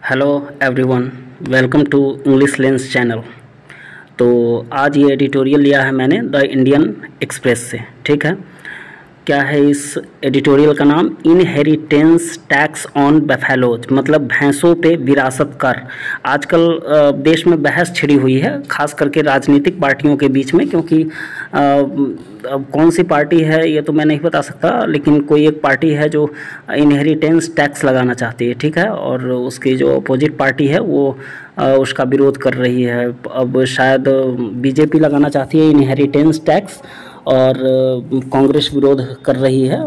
Hello everyone, welcome to English lens channel. तो आज ये एडिटोरियल लिया है मैंने द इंडियन एक्सप्रेस से। ठीक है, क्या है इस एडिटोरियल का नाम? इनहेरिटेंस टैक्स ऑन बफेलोज, मतलब भैंसों पे विरासत कर। आजकल देश में बहस छिड़ी हुई है, खास करके राजनीतिक पार्टियों के बीच में, क्योंकि अब कौन सी पार्टी है ये तो मैं नहीं बता सकता, लेकिन कोई एक पार्टी है जो इनहेरिटेंस टैक्स लगाना चाहती है। ठीक है, और उसकी जो अपोजिट पार्टी है वो उसका विरोध कर रही है। अब शायद बीजेपी लगाना चाहती है इनहेरिटेंस टैक्स, और कांग्रेस विरोध कर रही है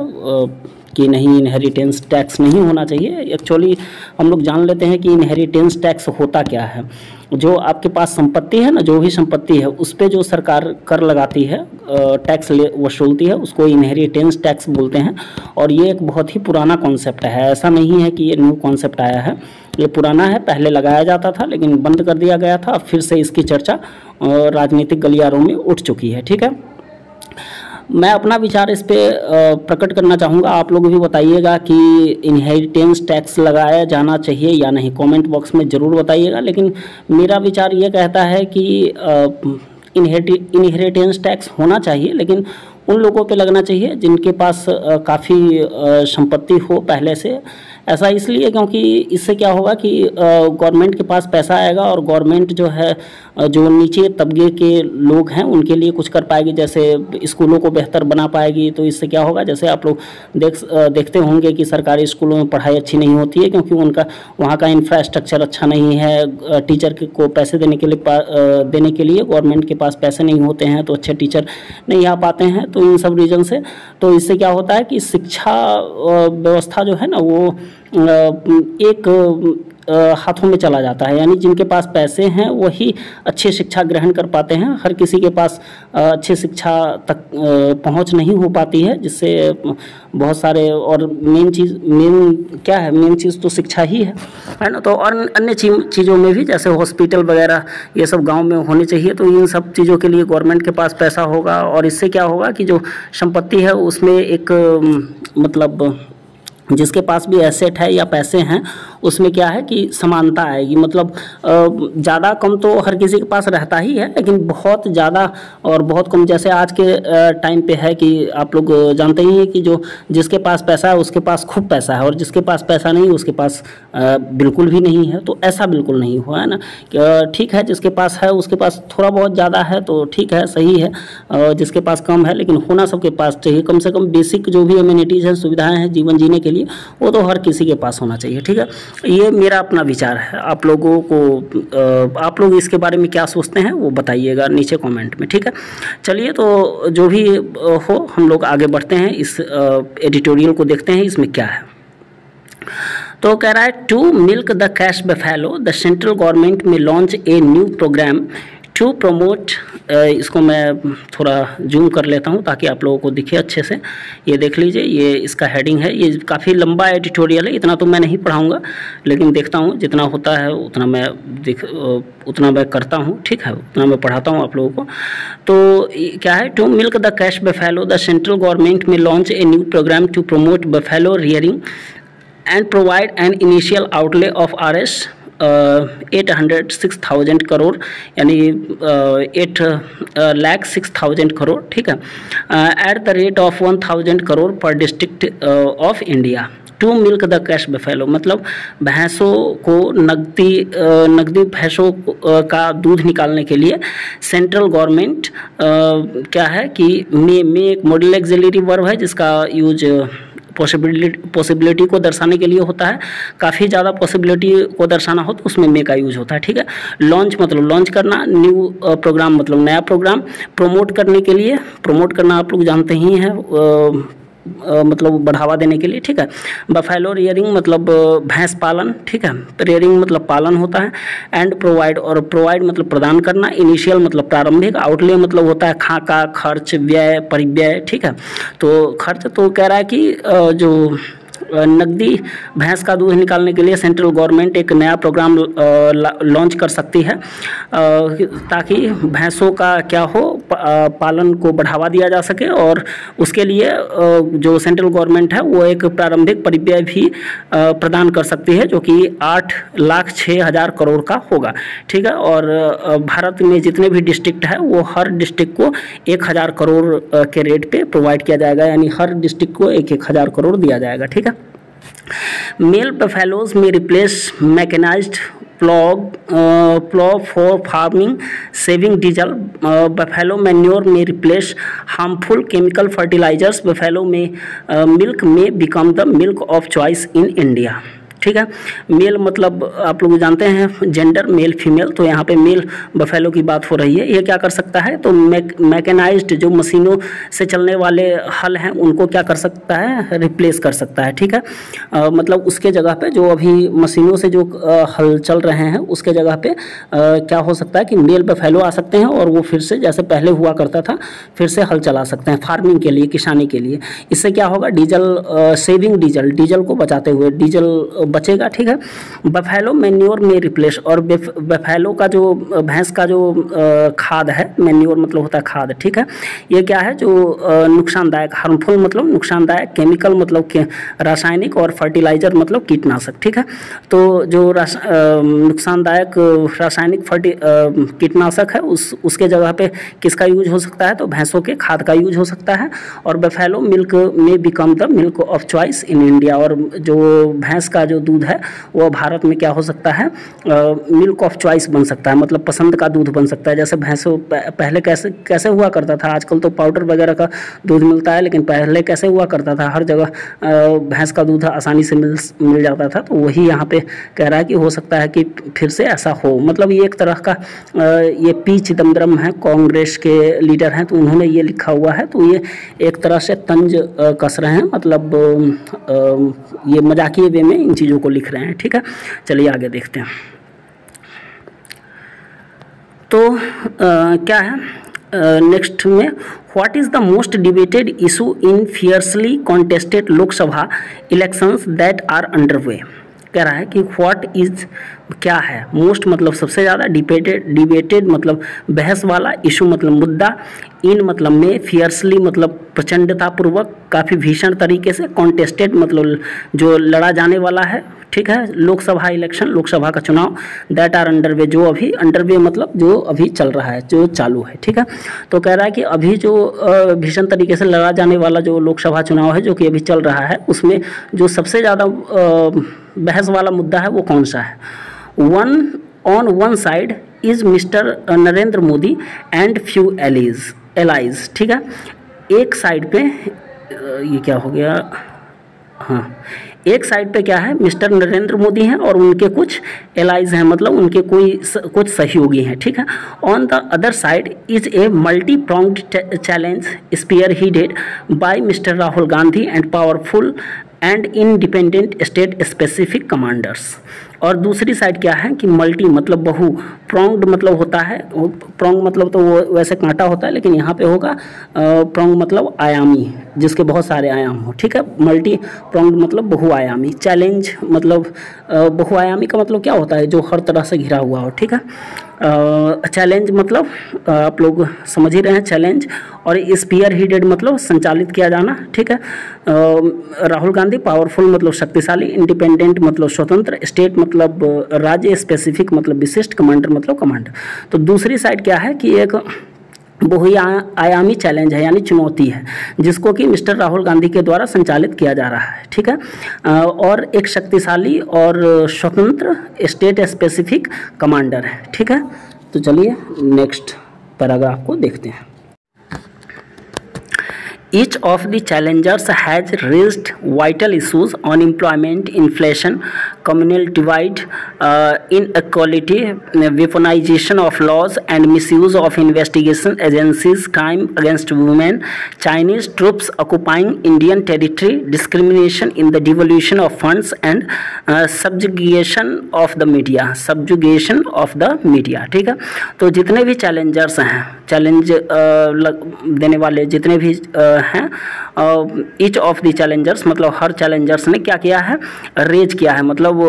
कि नहीं, इनहेरिटेंस टैक्स नहीं होना चाहिए। एक्चुअली हम लोग जान लेते हैं कि इनहेरिटेंस टैक्स होता क्या है। जो आपके पास संपत्ति है ना, जो भी संपत्ति है उस पर जो सरकार कर लगाती है, टैक्स वसूलती है, उसको इनहेरिटेंस टैक्स बोलते हैं। और ये एक बहुत ही पुराना कॉन्सेप्ट है, ऐसा नहीं है कि ये न्यू कॉन्सेप्ट आया है, ये पुराना है। पहले लगाया जाता था लेकिन बंद कर दिया गया था, फिर से इसकी चर्चा राजनीतिक गलियारों में उठ चुकी है। ठीक है, मैं अपना विचार इस पे प्रकट करना चाहूँगा। आप लोग भी बताइएगा कि इनहेरिटेंस टैक्स लगाया जाना चाहिए या नहीं, कमेंट बॉक्स में ज़रूर बताइएगा। लेकिन मेरा विचार ये कहता है कि इनहेरिटेंस टैक्स होना चाहिए, लेकिन उन लोगों पे लगना चाहिए जिनके पास काफ़ी संपत्ति हो पहले से। ऐसा इसलिए क्योंकि इससे क्या होगा कि गवर्नमेंट के पास पैसा आएगा, और गवर्नमेंट जो है जो नीचे तबके के लोग हैं उनके लिए कुछ कर पाएगी। जैसे स्कूलों को बेहतर बना पाएगी। तो इससे क्या होगा, जैसे आप लोग देखते होंगे कि सरकारी स्कूलों में पढ़ाई अच्छी नहीं होती है, क्योंकि उनका वहाँ का इंफ्रास्ट्रक्चर अच्छा नहीं है। टीचर को पैसे देने के लिए गवर्नमेंट के पास पैसे नहीं होते हैं, तो अच्छे टीचर नहीं आ पाते हैं। तो इन सब रीज़न से तो इससे क्या होता है कि शिक्षा व्यवस्था जो है ना वो एक हाथों में चला जाता है। यानी जिनके पास पैसे हैं वही अच्छी शिक्षा ग्रहण कर पाते हैं। हर किसी के पास अच्छी शिक्षा तक पहुंच नहीं हो पाती है, जिससे बहुत सारे, और मेन चीज़ तो शिक्षा ही है ना। तो और अन्य चीज़ों में भी, जैसे हॉस्पिटल वगैरह ये सब गांव में होने चाहिए। तो इन सब चीज़ों के लिए गवर्नमेंट के पास पैसा होगा, और इससे क्या होगा कि जो संपत्ति है उसमें एक मतलब जिसके पास भी एसेट है या पैसे हैं उसमें क्या है कि समानता आएगी। मतलब ज़्यादा कम तो हर किसी के पास रहता ही है, लेकिन बहुत ज़्यादा और बहुत कम, जैसे आज के टाइम पे है कि आप लोग जानते ही हैं कि जो जिसके पास पैसा है उसके पास खूब पैसा है, और जिसके पास पैसा नहीं उसके पास बिल्कुल भी नहीं है। तो ऐसा बिल्कुल नहीं हुआ है ना। ठीक है, जिसके पास है उसके पास थोड़ा बहुत ज़्यादा है तो ठीक है, सही है। जिसके पास कम है, लेकिन होना सबके पास चाहिए। कम से कम बेसिक जो भी एमिनिटीज़ हैं, सुविधाएँ हैं जीवन जीने के लिए, वो तो हर किसी के पास होना चाहिए। ठीक है, ये मेरा अपना विचार है। आप लोगों को आप लोग इसके बारे में क्या सोचते हैं वो बताइएगा नीचे कमेंट में। ठीक है, चलिए, तो जो भी हो हम लोग आगे बढ़ते हैं, इस एडिटोरियल को देखते हैं इसमें क्या है। तो कह रहा है, to milk the cash buffalo the central government में launch a new programme to promote. इसको मैं थोड़ा जूम कर लेता हूँ ताकि आप लोगों को दिखे अच्छे से। ये देख लीजिए, ये इसका हेडिंग है। ये काफ़ी लंबा एडिटोरियल है, इतना तो मैं नहीं पढ़ाऊँगा, लेकिन देखता हूँ जितना होता है उतना मैं करता हूँ। ठीक है, उतना मैं पढ़ाता हूँ आप लोगों को। तो क्या है, to milk the cash buffalo the central government में launch a new programme to promote buffalo rearing and provide an initial outlay of Rs 806,000 crore, यानी 8,06,000 करोड़। ठीक है, at the rate of 1,000 crore per district of India to milk the cash buffalo. मतलब भैंसों को नकदी भैंसों का दूध निकालने के लिए सेंट्रल गवर्नमेंट क्या है कि में एक मॉडल एक्सिलरी वर्ब है जिसका यूज पॉसिबिलिटी को दर्शाने के लिए होता है। काफ़ी ज़्यादा पॉसिबिलिटी को दर्शाना हो तो उसमें मे का यूज होता है। ठीक है, लॉन्च मतलब लॉन्च करना, न्यू प्रोग्राम मतलब नया प्रोग्राम, प्रमोट करने के लिए, प्रमोट करना आप लोग जानते ही हैं, मतलब बढ़ावा देने के लिए। ठीक है, बफेलो रियरिंग मतलब भैंस पालन। ठीक है, रियरिंग मतलब पालन होता है। एंड प्रोवाइड, और प्रोवाइड मतलब प्रदान करना। इनिशियल मतलब प्रारंभिक। आउटले मतलब होता है खाका, खर्च, व्यय, परिव्यय। ठीक है, तो खर्च तो कह रहा है कि जो नकदी भैंस का दूध निकालने के लिए सेंट्रल गवर्नमेंट एक नया प्रोग्राम लॉन्च कर सकती है, ताकि भैंसों का क्या हो, पालन को बढ़ावा दिया जा सके। और उसके लिए जो सेंट्रल गवर्नमेंट है वो एक प्रारंभिक परिव्यय भी प्रदान कर सकती है, जो कि 8,06,000 करोड़ का होगा। ठीक है, और भारत में जितने भी डिस्ट्रिक्ट है वो हर डिस्ट्रिक्ट को 1,000 करोड़ के रेट पे प्रोवाइड किया जाएगा, यानी हर डिस्ट्रिक्ट को 1,000 करोड़ दिया जाएगा। ठीक है, मेल बफेलोज में replace mechanized plow for farming, saving diesel. Buffalo manure may replace harmful chemical fertilizers. Buffalo milk may become the milk of choice in India. ठीक है, मेल मतलब आप लोग जानते हैं जेंडर, मेल फीमेल, तो यहाँ पे मेल बफेलो की बात हो रही है। ये क्या कर सकता है, तो मैकेनाइज्ड जो मशीनों से चलने वाले हल हैं उनको क्या कर सकता है, रिप्लेस कर सकता है। ठीक है, मतलब उसके जगह पे जो अभी मशीनों से जो हल चल रहे हैं उसके जगह पे क्या हो सकता है कि मेल बफेलो आ सकते हैं और वो फिर से जैसे पहले हुआ करता था फिर से हल चला सकते हैं फार्मिंग के लिए, किसानी के लिए। इससे क्या होगा, डीजल सेविंग डीजल को बचाते हुए डीजल बचेगा। ठीक है, बफेलो मैन्योर में रिप्लेस, और बफेलो का जो भैंस का जो खाद है, मैन्योर मतलब होता है खाद। ठीक है, ये क्या है, जो नुकसानदायक, हार्मफुल मतलब नुकसानदायक, केमिकल मतलब रासायनिक, और फर्टिलाइजर मतलब कीटनाशक। ठीक है, तो जो नुकसानदायक रासायनिक कीटनाशक है उसके जगह पे किसका यूज हो सकता है, तो भैंसों के खाद का यूज हो सकता है। और बफेलो मिल्क में become the milk of choice in India, और जो भैंस का जो दूध है वो भारत में क्या हो सकता है, मिल्क ऑफ चॉइस बन सकता है, मतलब पसंद का दूध बन सकता है। जैसे भैंसों पहले कैसे हुआ करता था, आजकल तो पाउडर वगैरह का दूध मिलता है, लेकिन पहले कैसे हुआ करता था, हर जगह भैंस का दूध आसानी से मिल जाता था। तो वही यहाँ पे कह रहा है कि हो सकता है कि फिर से ऐसा हो। मतलब ये एक तरह का ये पी चिदम्बरम है, कांग्रेस के लीडर हैं, तो उन्होंने ये लिखा हुआ है, तो ये एक तरह से तंज कस रहे हैं, मतलब ये मजाकिये वे में इन चीज़ों को लिख रहे हैं। ठीक है, चलिए आगे देखते हैं। तो क्या है नेक्स्ट में, what is the most debated issue in fiercely contested Lok Sabha elections that are underway. कह रहा है कि व्हाट इज क्या है, मोस्ट मतलब सबसे ज़्यादा, डिबेटेड मतलब बहस वाला, इशू मतलब मुद्दा, इन मतलब में, फियर्सली मतलब प्रचंडतापूर्वक, काफ़ी भीषण तरीके से, कॉन्टेस्टेड मतलब जो लड़ा जाने वाला है। ठीक है, लोकसभा इलेक्शन, लोकसभा का चुनाव, दैट आर अंडरवे, जो अभी अंडरवे मतलब जो अभी चल रहा है, जो चालू है। ठीक है, तो कह रहा है कि अभी जो भीषण तरीके से लड़ा जाने वाला जो लोकसभा चुनाव है जो कि अभी चल रहा है, उसमें जो सबसे ज़्यादा बहस वाला मुद्दा है वो कौन सा है। On one side is mister Narendra Modi and few allies. ठीक है, एक साइड पे ये क्या हो गया, हाँ, एक साइड पे क्या है, मिस्टर नरेंद्र मोदी हैं और उनके कुछ एलाइज हैं, मतलब उनके कुछ सहयोगी हैं। ठीक है, on the other side is a multi pronged challenge spearheaded by mister Rahul Gandhi and powerful and independent state specific commanders. और दूसरी साइड क्या है कि मल्टी मतलब बहु, प्रोंग्ड मतलब होता है, प्रोंग मतलब तो वो वैसे कांटा होता है, लेकिन यहाँ पे होगा प्रोंग मतलब आयामी, जिसके बहुत सारे आयाम हो। ठीक है, मल्टी प्रोंग्ड मतलब बहुआयामी, चैलेंज मतलब बहुआयामी का मतलब क्या होता है, जो हर तरह से घिरा हुआ हो। ठीक है, चैलेंज मतलब आप लोग समझ ही रहे हैं, चैलेंज, और स्पीयर हीडेड मतलब संचालित किया जाना। ठीक है, राहुल गांधी पावरफुल मतलब शक्तिशाली, इंडिपेंडेंट मतलब स्वतंत्र, स्टेट मतलब राज्य, स्पेसिफिक मतलब विशिष्ट, कमांडर मतलब कमांडर। तो दूसरी साइड क्या है कि एक बहुआयामी चैलेंज है, यानी चुनौती है, जिसको कि मिस्टर राहुल गांधी के द्वारा संचालित किया जा रहा है। ठीक है, और एक शक्तिशाली और स्वतंत्र स्टेट स्पेसिफिक कमांडर है। ठीक है, तो चलिए नेक्स्ट पैराग्राफ को देखते हैं। Each of the challengers has raised vital issues on employment, inflation, communal divide, inequality, weaponization of laws and misuse of investigation agencies, crime against women, Chinese troops occupying Indian territory, discrimination in the devolution of funds and subjugation of the media, ठीक है, तो जितने भी Challengers हैं, challenge देने वाले जितने भी हैं, ईच ऑफ द चैलेंजर्स मतलब हर चैलेंजर्स ने क्या किया है, रेज किया है, मतलब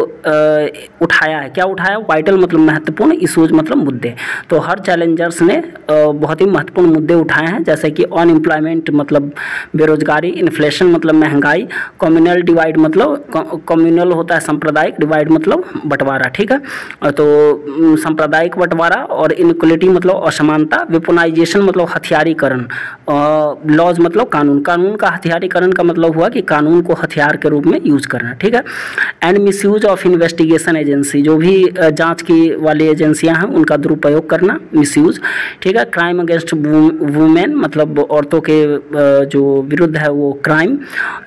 उठाया है। क्या उठाया? वाइटल मतलब महत्वपूर्ण, इशूज मतलब मुद्दे। तो हर चैलेंजर्स ने बहुत ही महत्वपूर्ण मुद्दे उठाए हैं, जैसे कि अनएम्प्लॉयमेंट मतलब बेरोजगारी, इन्फ्लेशन मतलब महंगाई, कम्युनल डिवाइड मतलब कम्युनल होता है सांप्रदायिक, डिवाइड मतलब बंटवारा, ठीक है। तो सांप्रदायिक बंटवारा, और इनइक्वलिटी मतलब असमानता, वेपनाइजेशन मतलब हथियारीकरण, लॉज मतलब कानून, कानून का हथियारीकरण का मतलब हुआ कि कानून को हथियार के रूप में यूज करना, ठीक है। And misuse of investigation agency, जो भी जांच की वाली एजेंसियां हैं उनका दुरुपयोग करना, मिसयूज, ठीक है। क्राइम अगेंस्ट वुमेन मतलब औरतों के जो विरुद्ध है वो क्राइम।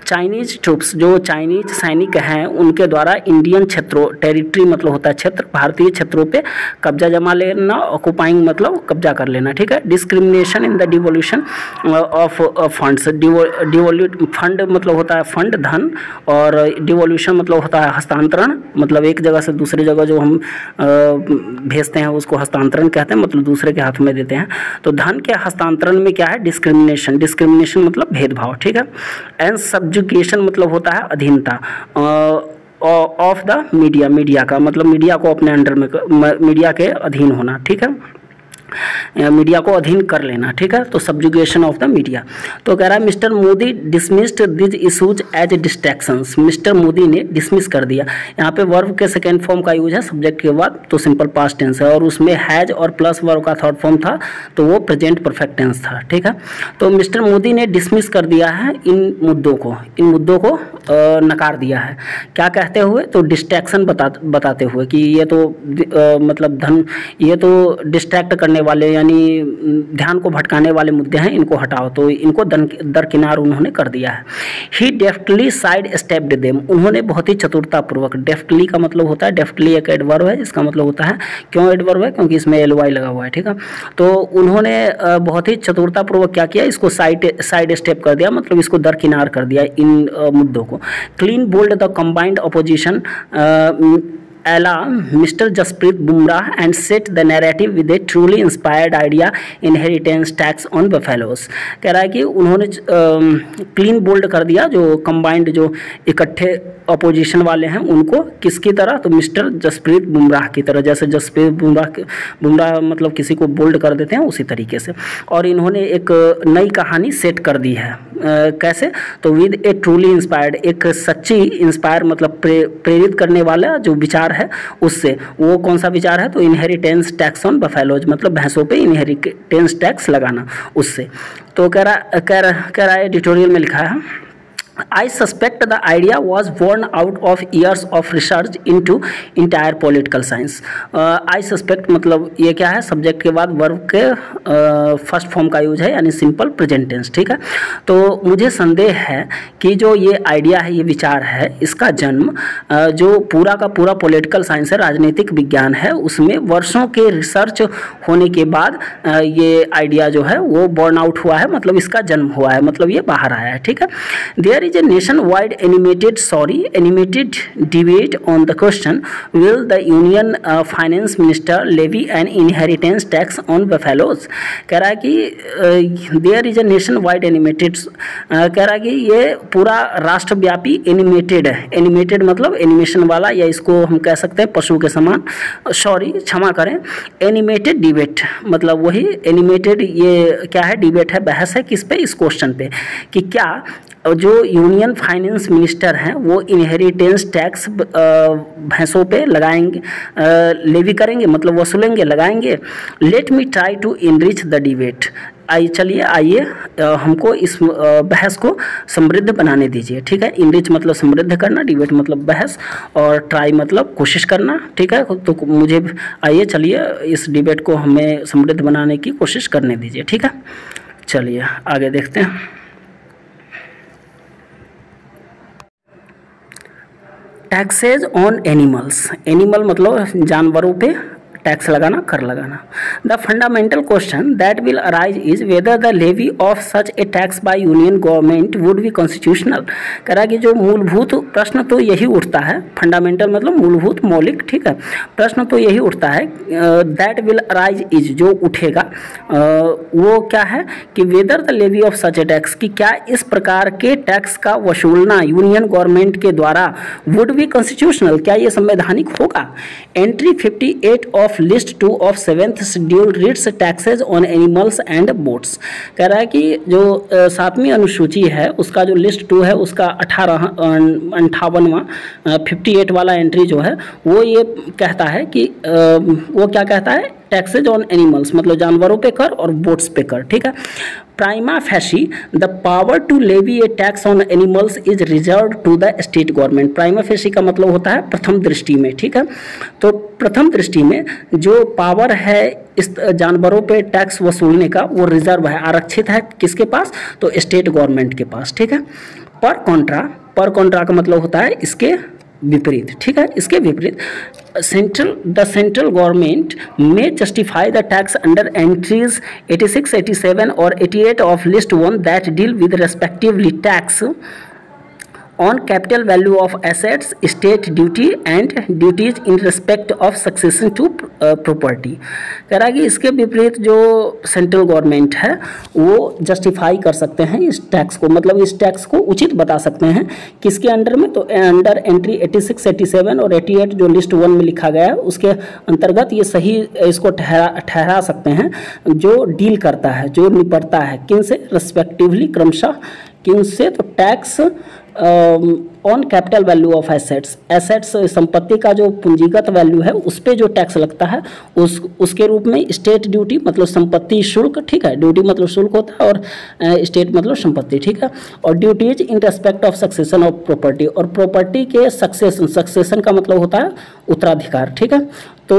चाइनीज ट्रूप्स, जो चाइनीज सैनिक हैं उनके द्वारा इंडियन क्षेत्रों, टेरिटरी मतलब होता है क्षेत्र, भारतीय क्षेत्रों पे कब्जा जमा लेना, ऑक्युपाइंग मतलब कब्जा कर लेना, ठीक है। Discrimination in the devolution of funds, devolute fund मतलब होता है फंड धन, और डिवोल्यूशन मतलब होता है हस्तांतरण, मतलब एक जगह से दूसरी जगह जो हम भेजते हैं उसको हस्तांतरण कहते हैं, मतलब दूसरे के हाथ में देते हैं। तो धन के हस्तांतरण में क्या है? डिस्क्रिमिनेशन, डिस्क्रिमिनेशन मतलब भेदभाव, ठीक है। एंड सब्जुगेशन मतलब होता है अधीनता ऑफ द मीडिया, मीडिया का मतलब मीडिया को अपने अंडर में, मीडिया के अधीन होना, ठीक है, मीडिया को अधीन कर लेना, ठीक है। तो सब्जुगेशन ऑफ द मीडिया। तो कह रहा है mister Modi dismissed this issues as distractions, mister Modi ने डिसमिस कर दिया। यहाँ पे वर्ब के सेकेंड फॉर्म का यूज है सब्जेक्ट के बाद, तो सिंपल पास्ट टेंस है, और उसमें हैज और प्लस वर्ब का थर्ड फॉर्म था तो वो प्रेजेंट परफेक्ट टेंस था, ठीक है। तो मिस्टर मोदी ने डिसमिस कर दिया है इन मुद्दों को नकार दिया है। क्या कहते हुए? तो डिस्ट्रैक्शन बताते हुए कि ये तो मतलब धन, ये तो डिस्ट्रैक्ट करने वाले यानी ध्यान को भटकाने वाले मुद्दे हैं, इनको हटाओ। तो इनको दरकिनार उन्होंने कर दिया है। ही डेफ्टली साइड स्टेप्ड देम, उन्होंने बहुत ही चतुरतापूर्वक, डेफ्टली का मतलब होता है, डेफ्टली एक एडवर्ब है जिसका मतलब होता है, क्यों एडवर्ब है? क्योंकि इसमें एलवाई लगा हुआ है, ठीक है। तो उन्होंने बहुत ही चतुरतापूर्वक क्या किया? इसको साइड स्टेप कर दिया, मतलब इसको दरकिनार कर दिया इन मुद्दों को। Clean bowled the combined opposition Ella, Mr. Jasprit Bumrah and set the narrative with a truly inspired idea, inheritance tax on buffaloes। कह रहा है कि उन्होंने क्लीन बोल्ड कर दिया जो कंबाइंड, जो इकट्ठे अपोजिशन वाले हैं उनको, किसकी तरह? तो मिस्टर जसप्रीत बुमराह की तरह, जैसे जसप्रीत बुमराह मतलब किसी को बोल्ड कर देते हैं उसी तरीके से। और इन्होंने एक नई कहानी सेट कर दी है। कैसे? तो विद ए ट्रूली इंस्पायर्ड, एक सच्ची, इंस्पायर मतलब प्रेरित करने वाला जो विचार है उससे। वो कौन सा विचार है? तो इनहेरिटेंस टैक्स ऑन बफेलोज, मतलब भैंसों पे इनहेरिटेंस टैक्स लगाना, उससे। तो कह रहा है एडिटोरियल में लिखा है, I suspect the idea was born out of years of research into entire political science। I suspect मतलब ये क्या है? सब्जेक्ट के बाद वर्ब के फर्स्ट फॉर्म का यूज है, यानी सिंपल प्रेजेंट टेंस, ठीक है। तो मुझे संदेह है कि जो ये आइडिया है, ये विचार है, इसका जन्म जो पूरा का पूरा पॉलिटिकल साइंस है, राजनीतिक विज्ञान है, उसमें वर्षों के रिसर्च होने के बाद ये आइडिया जो है वो बॉर्न आउट हुआ है, मतलब इसका जन्म हुआ है, मतलब ये बाहर आया है, ठीक है। There is a nationwide animated debate on the question, will the Union Finance Minister levy an inheritance tax on buffaloes? कह रहा है कि there is a nationwide animated, कह रहा है कि ये पूरा राष्ट्रव्यापी एनिमेटेड है। एनिमेटेड मतलब एनिमेशन वाला, या इसको हम कह सकते हैं पशु के समान, क्षमा करें, एनिमेटेड डिबेट मतलब वही एनिमेटेड, ये क्या है? डिबेट है, बहस है, किस पे? इस क्वेश्चन पे कि क्या जो यूनियन फाइनेंस मिनिस्टर हैं वो इनहेरिटेंस टैक्स भैंसों पे लगाएंगे, लेवी करेंगे, मतलब वसूलेंगे, लगाएंगे। Let me try to enrich the debate. आइए हमको इस बहस को समृद्ध बनाने दीजिए, ठीक है। इनरिच मतलब समृद्ध करना, डिबेट मतलब बहस, और ट्राई मतलब कोशिश करना, ठीक है। तो मुझे आइए, चलिए इस डिबेट को हमें समृद्ध बनाने की कोशिश करने दीजिए, ठीक है। चलिए आगे देखते हैं। टैक्सेज ऑन एनिमल्स, एनिमल मतलब जानवरों पे टैक्स लगाना, कर लगाना। The fundamental question that will arise is whether the levy of such a tax by union government would be constitutional. कह रहा है कि जो मूलभूत प्रश्न तो यही उठता है, फंडामेंटल मतलब मूलभूत, मौलिक, ठीक है, प्रश्न तो यही उठता है, दैट विल अराइज इज जो उठेगा वो क्या है कि whether the levy of such a tax, कि क्या इस प्रकार के टैक्स का वसूलना यूनियन गवर्नमेंट के द्वारा वुड बी कॉन्स्टिट्यूशनल, क्या ये संवैधानिक होगा। Entry 58 of list 2 of 7th schedule reads taxes on animals and boats. कह रहा है कि जो 7वीं अनुसूची है उसका जो लिस्ट 2 है उसका 58वां 58 वाला एंट्री जो है वो ये कहता है कि वो क्या कहता है, टैक्सेज ऑन एनिमल्स मतलब जानवरों पे कर और बोट्स पे कर, ठीक है। Prima facie the power to levy a tax on animals is reserve to the state government. Prima facie का मतलब होता है प्रथम दृष्टि में, ठीक है। तो प्रथम दृष्टि में जो पावर है इस जानवरों पे टैक्स वसूलने का वो रिजर्व है, आरक्षित है, किसके पास, तो स्टेट गवर्नमेंट के पास, ठीक है। पर कॉन्ट्रा का मतलब होता है इसके विपरीत, ठीक है, इसके विपरीत। द सेंट्रल गवर्नमेंट में justify the tax under entries 86, 87 और 88 of list 1 that deal with respectively tax on capital value of assets, state duty and duties in respect of succession to property. कह रहा है कि इसके विपरीत जो सेंट्रल गवर्नमेंट है वो जस्टिफाई कर सकते हैं इस टैक्स को, मतलब इस टैक्स को उचित बता सकते हैं किसके अंडर में, तो अंडर एंट्री 86, 87 और 88 जो लिस्ट 1 में लिखा गया है उसके अंतर्गत ये सही इसको ठहरा सकते हैं, जो डील करता है, जो निपटता है, किन से, रिस्पेक्टिवली, क्रमशः, किन से, तो tax on capital value of assets संपत्ति का जो पूंजीगत वैल्यू है उस पर जो टैक्स लगता है उसके रूप में स्टेट ड्यूटी मतलब संपत्ति शुल्क, ठीक है, ड्यूटी मतलब शुल्क होता है और स्टेट मतलब संपत्ति, ठीक है, और duties in respect of succession of property, और प्रॉपर्टी के सक्सेशन का मतलब होता है उत्तराधिकार, ठीक है। तो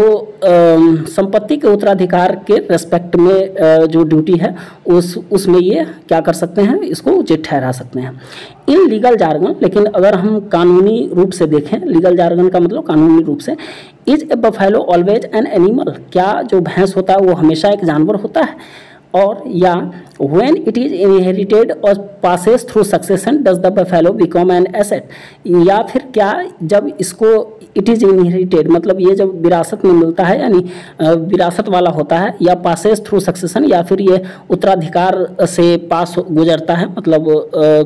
संपत्ति के उत्तराधिकार के रेस्पेक्ट में जो ड्यूटी है उसमें ये क्या कर सकते हैं, इसको उचित ठहरा सकते हैं। इन लीगल जार्गन, लेकिन अगर हम कानूनी रूप से देखें, लीगल जार्गन का मतलब कानूनी रूप से, is a buffalo always an animal, क्या जो भैंस होता है वो हमेशा एक जानवर होता है, और या when it is inherited और passes through succession does the buffalo become an asset, या फिर क्या जब इसको it is inherited मतलब ये जब विरासत में मिलता है यानी विरासत वाला होता है, या passes through succession या फिर ये उत्तराधिकार से पास गुजरता है मतलब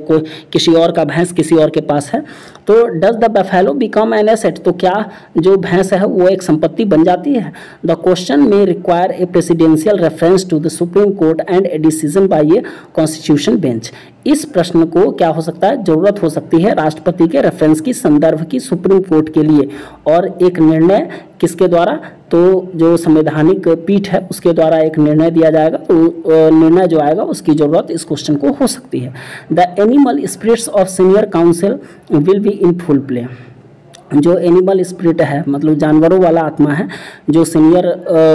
कोई किसी और का भैंस किसी और के पास है, तो does the buffalo become an asset, तो क्या जो भैंस है वो एक संपत्ति बन जाती है। The question may require a presidential reference to the Supreme Court and a decision by ये कॉन्स्टिट्यूशन बेंच। इस प्रश्न को क्या हो सकता है, जरूरत हो सकती है राष्ट्रपति के रेफरेंस की, संदर्भ की सुप्रीम कोर्ट के लिए, और एक निर्णय किसके द्वारा, तो जो संवैधानिक पीठ है उसके द्वारा एक निर्णय दिया जाएगा, तो निर्णय जो आएगा उसकी जरूरत इस क्वेश्चन को हो सकती है। The animal spirits of senior council will be in full play, जो एनिमल स्पिरिट है मतलब जानवरों वाला आत्मा है, जो सीनियर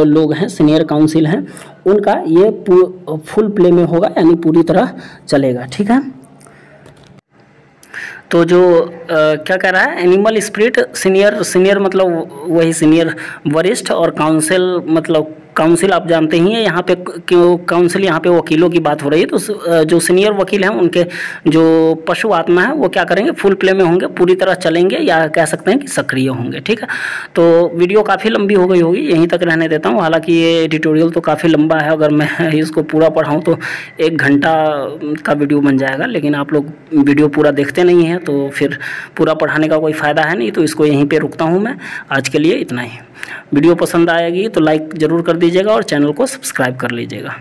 लोग हैं, सीनियर काउंसिल हैं, उनका ये फुल प्ले में होगा यानी पूरी तरह चलेगा, ठीक है। तो जो क्या कह रहा है, एनिमल स्पिरिट, सीनियर मतलब वही सीनियर वरिष्ठ, और काउंसिल मतलब काउंसिल आप जानते ही हैं, यहाँ पे क्यों काउंसिल, यहाँ पे वकीलों की बात हो रही है, तो जो सीनियर वकील हैं उनके जो पशु आत्मा है वो क्या करेंगे, फुल प्ले में होंगे, पूरी तरह चलेंगे, या कह सकते हैं कि सक्रिय होंगे, ठीक है। तो वीडियो काफ़ी लंबी हो गई होगी, यहीं तक रहने देता हूँ। हालांकि ये एडिटोरियल तो काफ़ी लंबा है, अगर मैं इसको पूरा पढ़ाऊँ तो 1 घंटा का वीडियो बन जाएगा, लेकिन आप लोग वीडियो पूरा देखते नहीं हैं तो फिर पूरा पढ़ाने का कोई फ़ायदा है नहीं, तो इसको यहीं पर रुकता हूँ मैं। आज के लिए इतना ही। वीडियो पसंद आएगी तो लाइक ज़रूर कर दीजिएगा और चैनल को सब्सक्राइब कर लीजिएगा।